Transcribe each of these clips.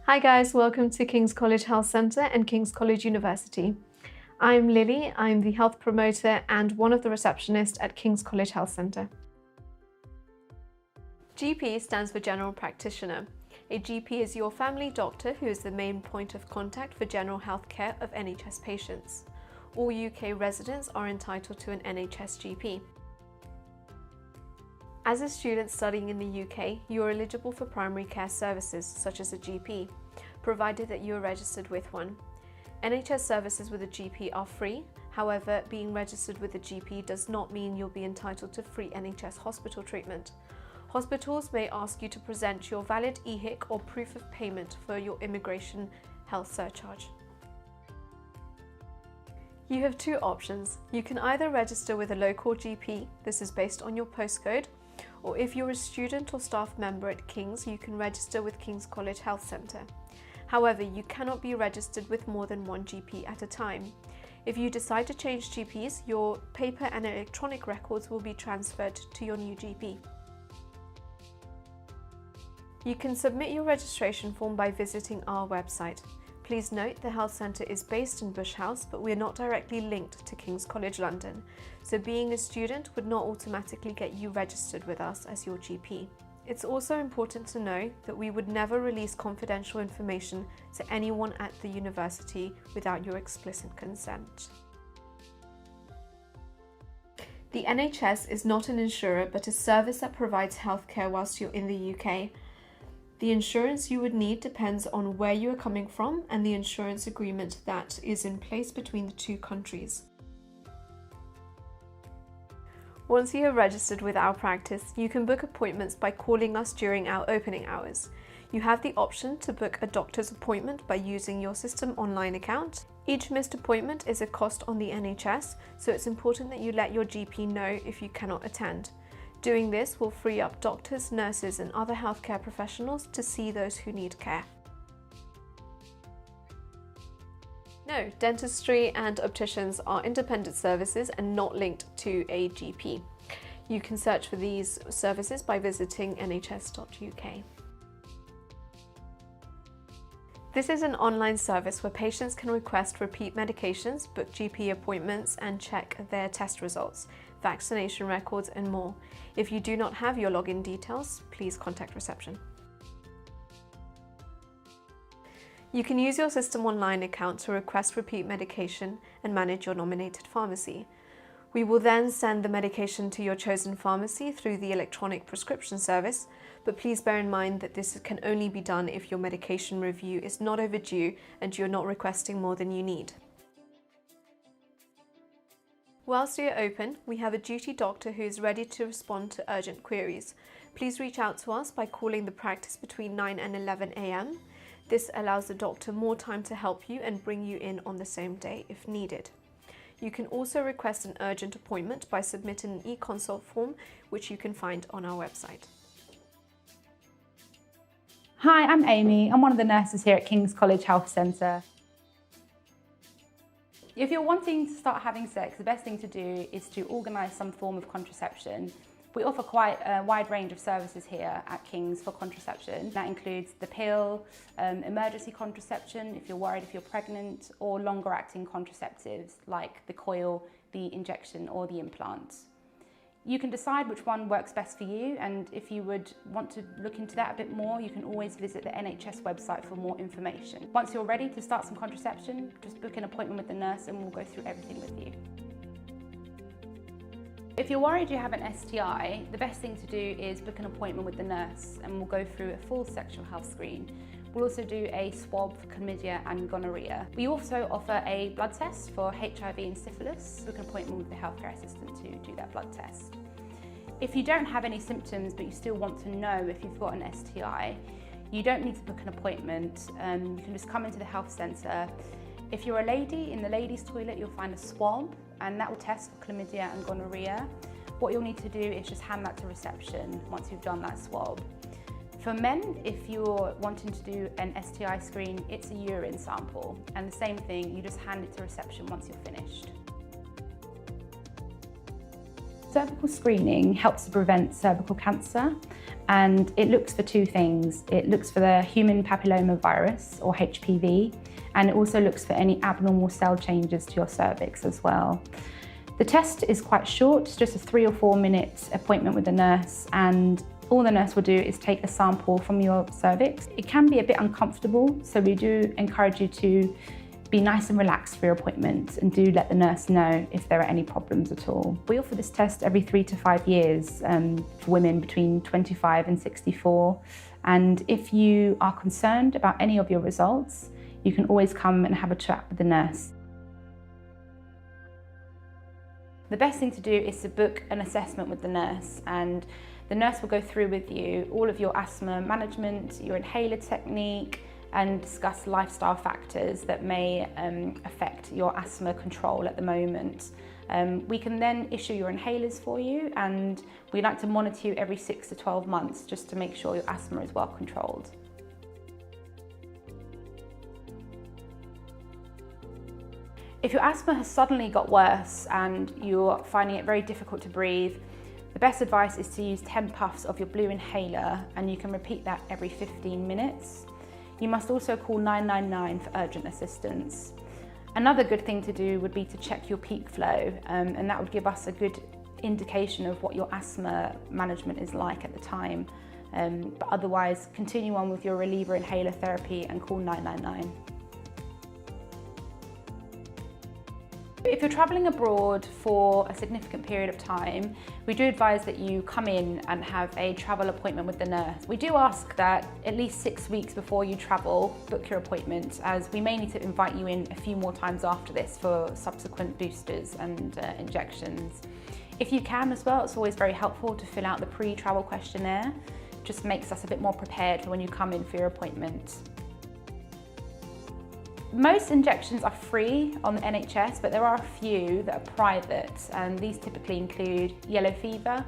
Hi guys, welcome to King's College Health Centre and King's College University. I'm Lily, I'm the health promoter and one of the receptionists at King's College Health Centre. GP stands for General Practitioner. A GP is your family doctor who is the main point of contact for general health care of NHS patients. All UK residents are entitled to an NHS GP. As a student studying in the UK, you are eligible for primary care services such as a GP, provided that you are registered with one. NHS services with a GP are free, however, being registered with a GP does not mean you'll be entitled to free NHS hospital treatment. Hospitals may ask you to present your valid EHIC or proof of payment for your immigration health surcharge. You have two options. You can either register with a local GP, this is based on your postcode, or if you're a student or staff member at King's, you can register with King's College Health Centre. However, you cannot be registered with more than one GP at a time. If you decide to change GPs, your paper and electronic records will be transferred to your new GP. You can submit your registration form by visiting our website. Please note the health centre is based in Bush House, but we are not directly linked to King's College London, so being a student would not automatically get you registered with us as your GP. It's also important to know that we would never release confidential information to anyone at the university without your explicit consent. The NHS is not an insurer, but a service that provides healthcare whilst you're in the UK. The insurance you would need depends on where you are coming from and the insurance agreement that is in place between the two countries. Once you have registered with our practice, you can book appointments by calling us during our opening hours. You have the option to book a doctor's appointment by using your system online account. Each missed appointment is a cost on the NHS, so it's important that you let your GP know if you cannot attend. Doing this will free up doctors, nurses and other healthcare professionals to see those who need care. No, dentistry and opticians are independent services and not linked to a GP. You can search for these services by visiting nhs.uk. This is an online service where patients can request repeat medications, book GP appointments and check their test results, vaccination records and more. If you do not have your login details, please contact reception. You can use your system online account to request repeat medication and manage your nominated pharmacy. We will then send the medication to your chosen pharmacy through the electronic prescription service, but please bear in mind that this can only be done if your medication review is not overdue and you're not requesting more than you need. Whilst we are open, we have a duty doctor who is ready to respond to urgent queries. Please reach out to us by calling the practice between 9 and 11 AM. This allows the doctor more time to help you and bring you in on the same day if needed. You can also request an urgent appointment by submitting an e-consult form, which you can find on our website. Hi, I'm Amy. I'm one of the nurses here at King's College Health Centre. If you're wanting to start having sex, the best thing to do is to organise some form of contraception. We offer quite a wide range of services here at King's for contraception. That includes the pill, emergency contraception if you're worried if you're pregnant, or longer acting contraceptives like the coil, the injection or the implants. You can decide which one works best for you, and if you would want to look into that a bit more, you can always visit the NHS website for more information. Once you're ready to start some contraception, just book an appointment with the nurse and we'll go through everything with you. If you're worried you have an STI, the best thing to do is book an appointment with the nurse and we'll go through a full sexual health screen. We'll also do a swab for chlamydia and gonorrhea. We also offer a blood test for HIV and syphilis. Book an appointment with the healthcare assistant to do that blood test. If you don't have any symptoms but you still want to know if you've got an STI, you don't need to book an appointment. You can just come into the health centre. If you're a lady, in the ladies' toilet you'll find a swab and that will test for chlamydia and gonorrhea. What you'll need to do is just hand that to reception once you've done that swab. For men, if you're wanting to do an STI screen, it's a urine sample, and the same thing, you just hand it to reception once you're finished. Cervical screening helps to prevent cervical cancer, and it looks for two things. It looks for the human papilloma virus, or HPV, and it also looks for any abnormal cell changes to your cervix as well. The test is quite short, it's just a 3 or 4 minute appointment with the nurse, and all the nurse will do is take a sample from your cervix. It can be a bit uncomfortable, so we do encourage you to be nice and relaxed for your appointment, and do let the nurse know if there are any problems at all. We offer this test every 3 to 5 years for women between 25 and 64. And if you are concerned about any of your results, you can always come and have a chat with the nurse. The best thing to do is to book an assessment with the nurse, and the nurse will go through with you all of your asthma management, your inhaler technique, and discuss lifestyle factors that may affect your asthma control at the moment. We can then issue your inhalers for you, and we like to monitor you every 6 to 12 months just to make sure your asthma is well controlled. If your asthma has suddenly got worse and you're finding it very difficult to breathe, the best advice is to use 10 puffs of your blue inhaler, and you can repeat that every 15 minutes. You must also call 999 for urgent assistance. Another good thing to do would be to check your peak flow, and that would give us a good indication of what your asthma management is like at the time. But otherwise, continue on with your reliever inhaler therapy and call 999. If you're travelling abroad for a significant period of time, we do advise that you come in and have a travel appointment with the nurse. We do ask that at least 6 weeks before you travel, book your appointment, as we may need to invite you in a few more times after this for subsequent boosters and injections. If you can as well, it's always very helpful to fill out the pre-travel questionnaire. Just makes us a bit more prepared for when you come in for your appointment. Most injections are free on the NHS, but there are a few that are private, and these typically include yellow fever,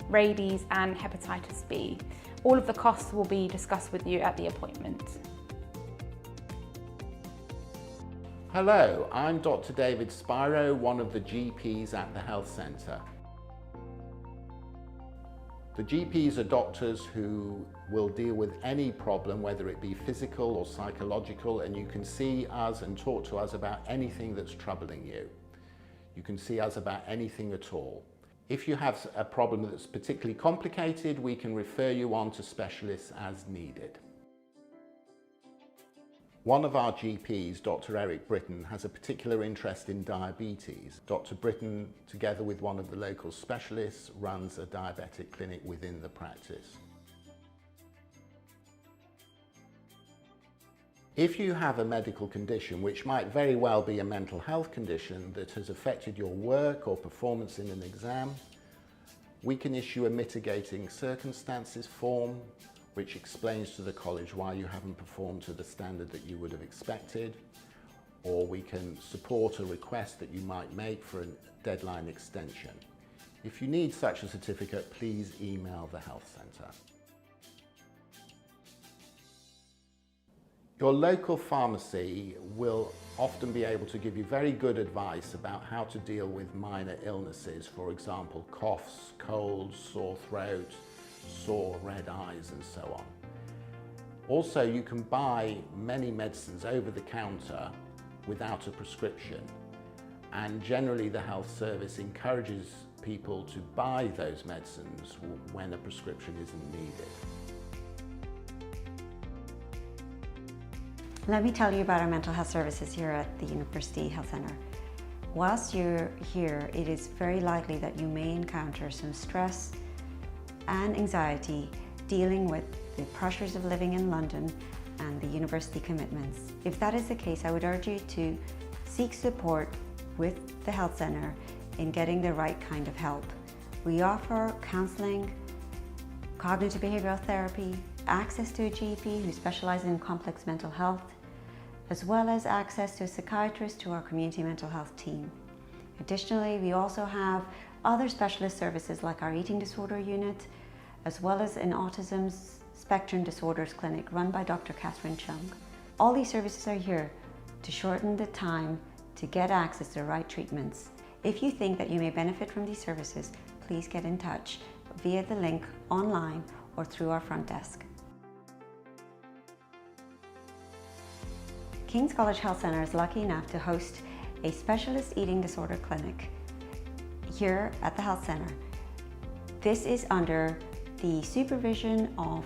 rabies and hepatitis B. All of the costs will be discussed with you at the appointment. Hello, I'm Dr. David Spiro, one of the GPs at the health centre. The GPs are doctors who will deal with any problem, whether it be physical or psychological, and you can see us and talk to us about anything that's troubling you. You can see us about anything at all. If you have a problem that's particularly complicated, we can refer you on to specialists as needed. One of our GPs, Dr. Eric Britton, has a particular interest in diabetes. Dr. Britton, together with one of the local specialists, runs a diabetic clinic within the practice. If you have a medical condition, which might very well be a mental health condition that has affected your work or performance in an exam, we can issue a mitigating circumstances form which explains to the college why you haven't performed to the standard that you would have expected, or we can support a request that you might make for a deadline extension. If you need such a certificate, please email the health centre. Your local pharmacy will often be able to give you very good advice about how to deal with minor illnesses, for example, coughs, colds, sore throat, sore red eyes and so on. Also, you can buy many medicines over the counter without a prescription, and generally the health service encourages people to buy those medicines when a prescription isn't needed. Let me tell you about our mental health services here at the University Health Centre. Whilst you're here, it is very likely that you may encounter some stress and anxiety dealing with the pressures of living in London and the university commitments. If that is the case, I would urge you to seek support with the health centre in getting the right kind of help. We offer counselling, cognitive behavioural therapy, access to a GP who specialises in complex mental health, as well as access to a psychiatrist to our community mental health team. Additionally, we also have other specialist services like our eating disorder unit, as well as an autism spectrum disorders clinic run by Dr. Catherine Chung. All these services are here to shorten the time to get access to the right treatments. If you think that you may benefit from these services, please get in touch via the link online or through our front desk. King's College Health Centre is lucky enough to host a specialist eating disorder clinic here at the health centre. This is under the supervision of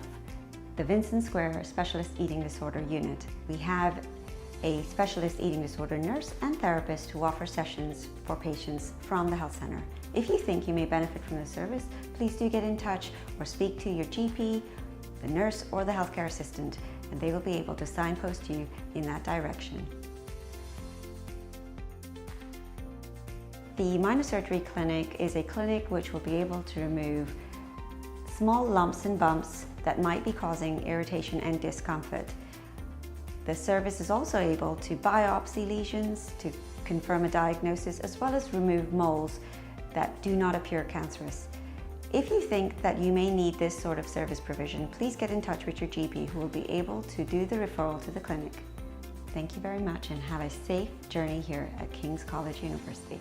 the Vincent Square Specialist Eating Disorder Unit. We have a specialist eating disorder nurse and therapist who offer sessions for patients from the health centre. If you think you may benefit from the service, please do get in touch or speak to your GP, the nurse or the healthcare assistant, and they will be able to signpost you in that direction. The minor surgery clinic is a clinic which will be able to remove small lumps and bumps that might be causing irritation and discomfort. The service is also able to biopsy lesions to confirm a diagnosis, as well as remove moles that do not appear cancerous. If you think that you may need this sort of service provision, please get in touch with your GP, who will be able to do the referral to the clinic. Thank you very much and have a safe journey here at King's College University.